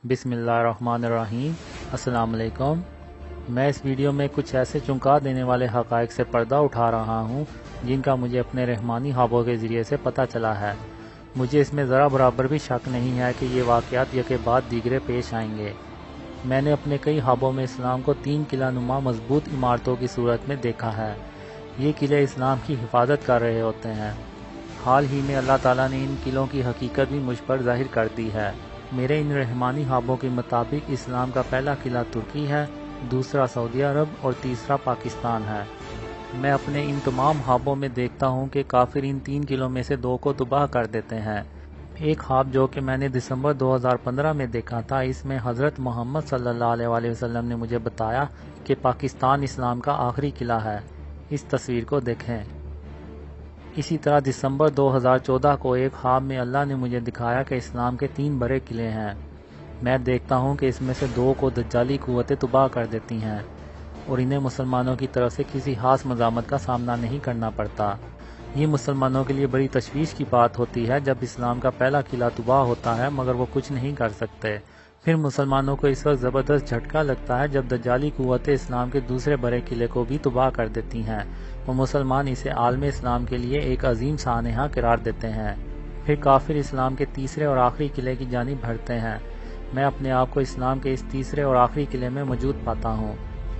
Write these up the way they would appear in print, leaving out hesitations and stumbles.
बिस्मिल्लाहिर्रहमानिर्रहीम। अस्सलाम वालेकुम। मैं इस वीडियो में कुछ ऐसे चौंका देने वाले हक़ाइक़ से पर्दा उठा रहा हूँ जिनका मुझे अपने रहमानी ख्वाबों के ज़रिए से पता चला है। मुझे इसमें ज़रा बराबर भी शक नहीं है कि ये वाक़यात यके बाद दीगरे पेश आएंगे। मैंने अपने कई ख्वाबों में इस्लाम को 3 किला-नुमा मजबूत इमारतों की सूरत में देखा है। ये किले इस्लाम की हिफाजत कर रहे होते हैं। हाल ही में अल्लाह ताला ने इन किलों की हकीकत भी मुझ पर ज़ाहिर कर दी है। मेरे इन रहमानी ख्वाबों के मुताबिक इस्लाम का पहला किला तुर्की है, दूसरा सऊदी अरब और तीसरा पाकिस्तान है। मैं अपने इन तमाम ख्वाबों में देखता हूँ कि काफिर इन 3 किलों में से 2 को तबाह कर देते हैं। एक ख्वाब जो कि मैंने दिसंबर 2015 में देखा था, इसमें हज़रत मोहम्मद सल्लल्लाहु अलैहि वसल्लम ने मुझे बताया कि पाकिस्तान इस्लाम का आखिरी किला है। इस तस्वीर को देखें। इसी तरह दिसंबर 2014 को एक ख्वाब में अल्लाह ने मुझे दिखाया कि इस्लाम के 3 बड़े किले हैं। मैं देखता हूँ कि इसमें से 2 को दज्जाली कुव्वतें तबाह कर देती हैं और इन्हें मुसलमानों की तरफ से किसी खास मज़ामत का सामना नहीं करना पड़ता। ये मुसलमानों के लिए बड़ी तशवीश की बात होती है जब इस्लाम का पहला किला तबाह होता है मगर वो कुछ नहीं कर सकते। फिर मुसलमानों को इस वक्त ज़बरदस्त झटका लगता है जब दज्जाली कुव्वतें इस्लाम के दूसरे बड़े किले को भी तबाह कर देती हैं और मुसलमान इसे आलम इस्लाम के लिए एक अजीम सानहा करार देते हैं। फिर काफिर इस्लाम के तीसरे और आखिरी किले की जानिब बढ़ते हैं। मैं अपने आप को इस्लाम के इस तीसरे और आखिरी किले में मौजूद पाता हूँ।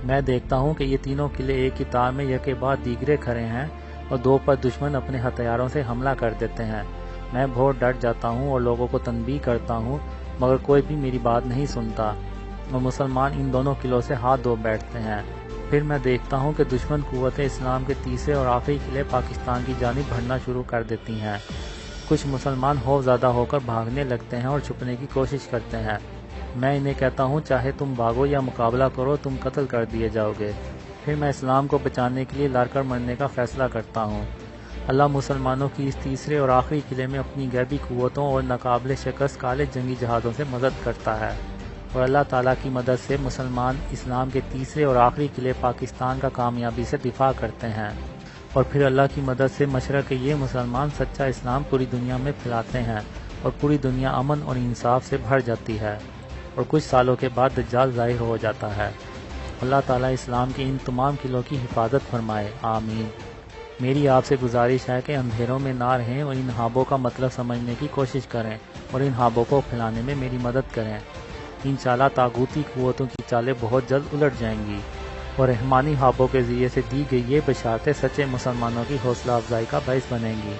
मैं देखता हूँ कि ये तीनों किले एक ही तार में यके बाद दीगरे खड़े हैं और 2 पर दुश्मन अपने हथियारों से हमला कर देते हैं। मैं बहुत डर जाता हूँ और लोगों को तनबीह करता हूँ मगर कोई भी मेरी बात नहीं सुनता और मुसलमान इन दोनों किलों से हाथ धो बैठते हैं। फिर मैं देखता हूँ कि दुश्मन कुव्वतें इस्लाम के तीसरे और आखिरी किले पाकिस्तान की जानिब बढ़ना शुरू कर देती हैं। कुछ मुसलमान खौफज़दा होकर भागने लगते हैं और छुपने की कोशिश करते हैं। मैं इन्हें कहता हूँ चाहे तुम भागो या मुकाबला करो, तुम कत्ल कर दिए जाओगे। फिर मैं इस्लाम को बचाने के लिए लड़कर मरने का फैसला करता हूँ। अल्लाह मुसलमानों की इस तीसरे और आखिरी किले में अपनी गैबी कुव्वतों और नाकाबिले शिकस्त काले जंगी जहाज़ों से मदद करता है और अल्लाह ताला की मदद से मुसलमान इस्लाम के तीसरे और आखिरी किले पाकिस्तान का कामयाबी से दिफा करते हैं और फिर अल्लाह की मदद से मशरक़ के ये मुसलमान सच्चा इस्लाम पूरी दुनिया में फैलाते हैं और पूरी दुनिया अमन और इंसाफ से भर जाती है और कुछ सालों के बाद दज्जाल ज़ाहिर हो जाता है। अल्लाह ताला इस्लाम के इन तमाम किलों की हिफाजत फरमाए, आमीन। मेरी आपसे गुजारिश है कि अंधेरों में ना रहें और इन ख्वाबों का मतलब समझने की कोशिश करें और इन ख्वाबों को फैलाने में मेरी मदद करें। इंशाअल्लाह तागूती कुव्वतों की चालें बहुत जल्द उलट जाएंगी और रहमानी ख्वाबों के ज़रिए से दी गई ये बशारतें सच्चे मुसलमानों की हौसला अफजाई का बाइस बनेंगी।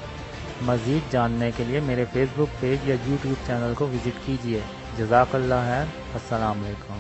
मज़ीद जानने के लिए मेरे फेसबुक पेज या यूट्यूब चैनल को विज़िट कीजिए। जज़ाकल्लाह खैर। अस्सलाम वालेकुम।